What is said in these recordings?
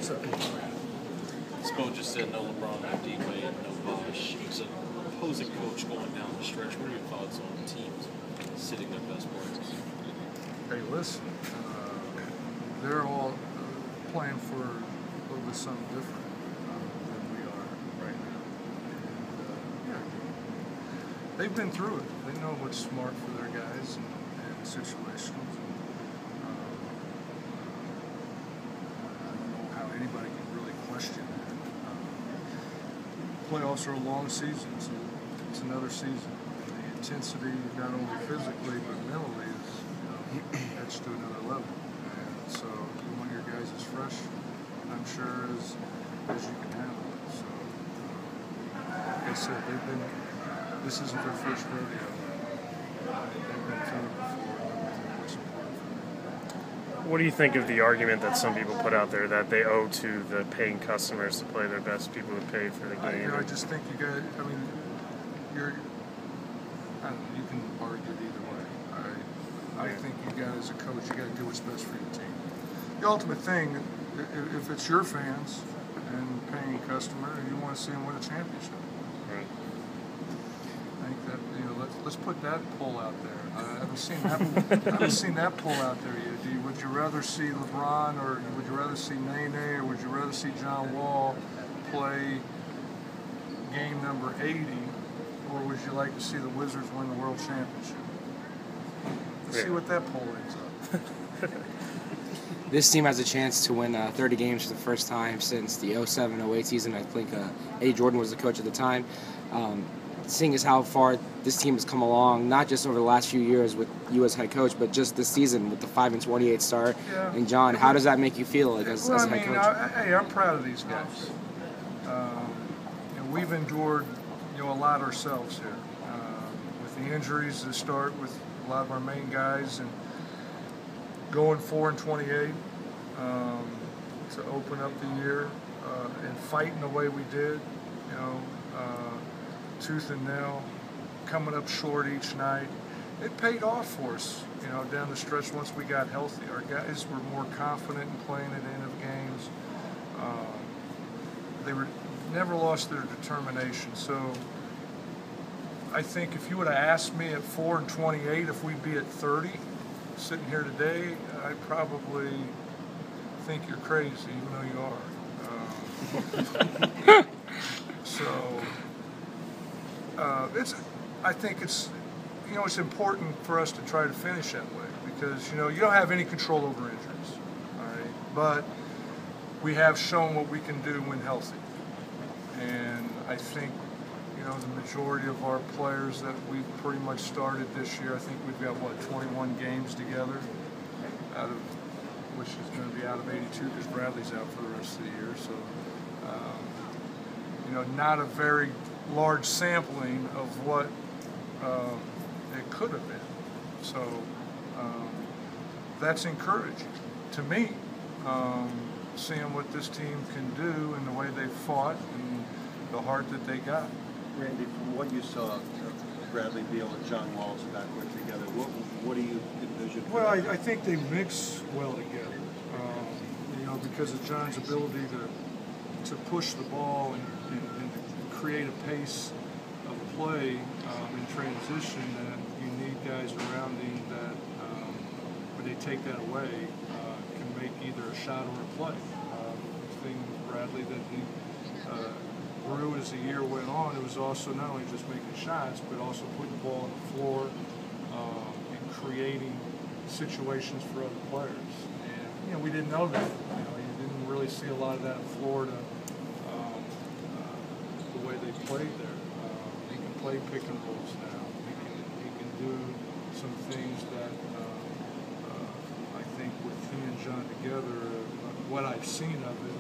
What's up? Spo just said no LeBron, no D-Wade, no Bosh. He's an opposing coach going down the stretch. What are your thoughts on teams sitting their best players? Hey, listen, they're all playing for a little bit something different than we are right now. And, yeah, they've been through it. They know what's smart for their guys and situations. I don't know how anybody can really question that. Playoffs are a long season, so it's another season. And the intensity, not only physically but mentally, is etched to another level. And so you want your guys as fresh, I'm sure, as you can handle it. So, like I said, this isn't their first rodeo. They've been through it before, and everything what's important for them. What do you think of the argument that some people put out there that they owe to the paying customers to play their best, people who pay for the game? I just think you got, I mean, I don't know, you can argue it either way. I think you got, as a coach, you got to do what's best for your team. The ultimate thing, if it's your fans and paying customer, you want to see them win a championship. Right. I think that, let's put that poll out there. I haven't seen that poll out there yet. Would you rather see LeBron, or would you rather see Nene, or would you rather see John Wall play game number 80, or would you like to see the Wizards win the World Championship? Let's see what that poll ends up. This team has a chance to win 30 games for the first time since the 07-08 season. I think Eddie Jordan was the coach at the time. Seeing as how far this team has come along, not just over the last few years with you as head coach, but just this season with the 5-28 start. Yeah. And John, how does that make you feel as a head coach? Hey, I'm proud of these guys. We've endured a lot ourselves here with the injuries that start with a lot of our main guys, and going 4-28 to open up the year and fighting the way we did, tooth and nail, coming up short each night. It paid off for us, down the stretch once we got healthy. Our guys were more confident in playing at the end of games. They never lost their determination. So I think if you would have asked me at 4-28 if we'd be at 30 sitting here today, I'd probably think you're crazy, even though you are. I think it's important for us to try to finish that way, because you don't have any control over injuries, all right? But we have shown what we can do when healthy, and I think the majority of our players that we've pretty much started this year, I think we've got 21 games together, out of which is going to be out of 82 because Bradley's out for the rest of the year. So not a very large sampling of what it could have been. So that's encouraging to me, seeing what this team can do and the way they fought and the heart that they got. Randy, from what you saw, Bradley Beal and John Wall's backcourt together, what do you envision? Well, I think they mix well together, because of John's ability to push the ball and create a pace of play in transition, that you need guys around him that, when they take that away, can make either a shot or a play. The thing with Bradley that he grew as the year went on, it was also not only just making shots, but also putting the ball on the floor and creating situations for other players. And we didn't know that. You didn't really see a lot of that in Florida. The way they played there, he can play pick and rolls now. He can do some things that I think with he and John together, what I've seen of it,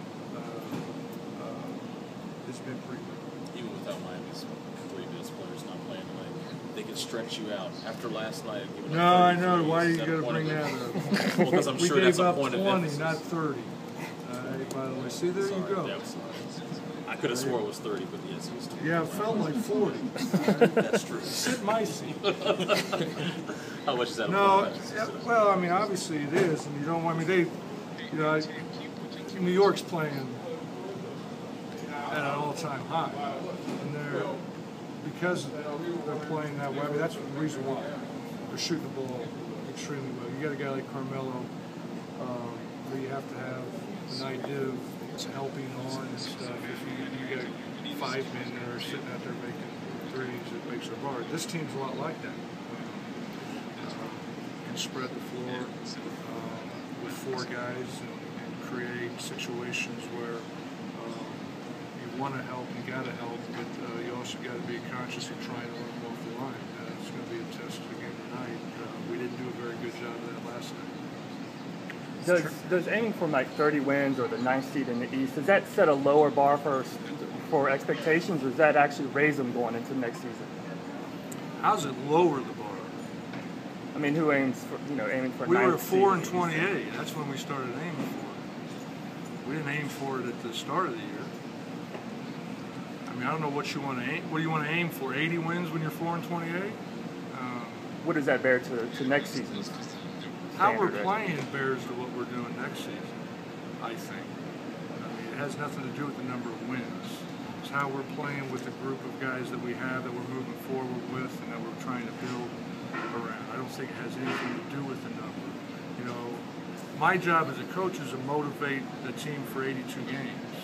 it's been pretty good. Even without Miami's three best players not playing tonight, they can stretch you out. After last night, no, I know. Why are you going to bring that up? Well, because I'm sure that's a point of emphasis. We gave up 20, not 30. By the way, see, there you go. I could have swore it was 30, but yes, it was 20. Yeah, it felt like 40. That's true. Sit in my seat. How much is that? No, well, I mean, obviously it is, and you don't want me. New York's playing at an all-time high, and because they're playing that way. I mean, that's the reason why they're shooting the ball extremely well. You got a guy like Carmelo, where you have to have an idea of helping on and stuff. If you get 5 men that are sitting out there making threes, it makes it hard. This team's a lot like that. Can spread the floor with 4 guys and create situations where you want to help, you got to help, but you also got to be conscious of trying to run them off the line. It's going to be a test again tonight. We didn't do a very good job of that last night. Does aiming for like 30 wins or the 9th seed in the East, does that set a lower bar for expectations, or does that actually raise them going into next season? How does it lower the bar? I mean, who aims for aiming for? We were 9th 4 seed and 28. That's when we started aiming for it. We didn't aim for it at the start of the year. I mean, I don't know what you want to aim. What do you want to aim for? 80 wins when you're 4 and 28? What does that bear to next season's? How we're playing bears to what we're doing next season, I think. I mean, it has nothing to do with the number of wins. It's how we're playing with the group of guys that we have, that we're moving forward with, and that we're trying to build around. I don't think it has anything to do with the number. You know, my job as a coach is to motivate the team for 82 games.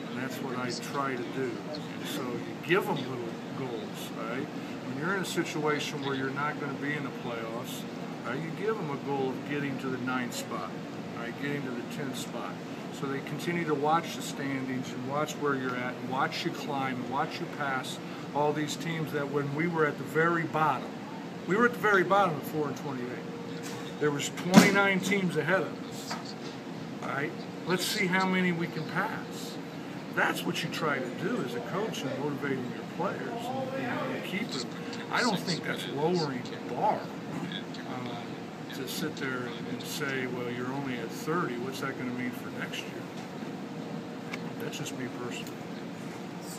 And that's what I try to do. And so you give them little goals, right? When you're in a situation where you're not going to be in the playoffs, you give them a goal of getting to the 9th spot, right? Getting to the 10th spot. So they continue to watch the standings and watch where you're at and watch you climb and watch you pass all these teams that when we were at the very bottom, we were at the very bottom at 4 and 28. There was 29 teams ahead of us, all right? Let's see how many we can pass. That's what you try to do as a coach in motivating your players and keep them. I don't think that's lowering the bar. To sit there and say, well, you're only at 30, what's that going to mean for next year? That's just me personally.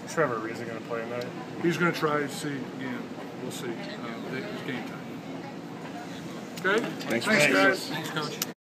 Trevor Reed's going to play tonight. He's going to try to see, we'll see. It's game time. Okay? Thanks guys. Thanks, Coach.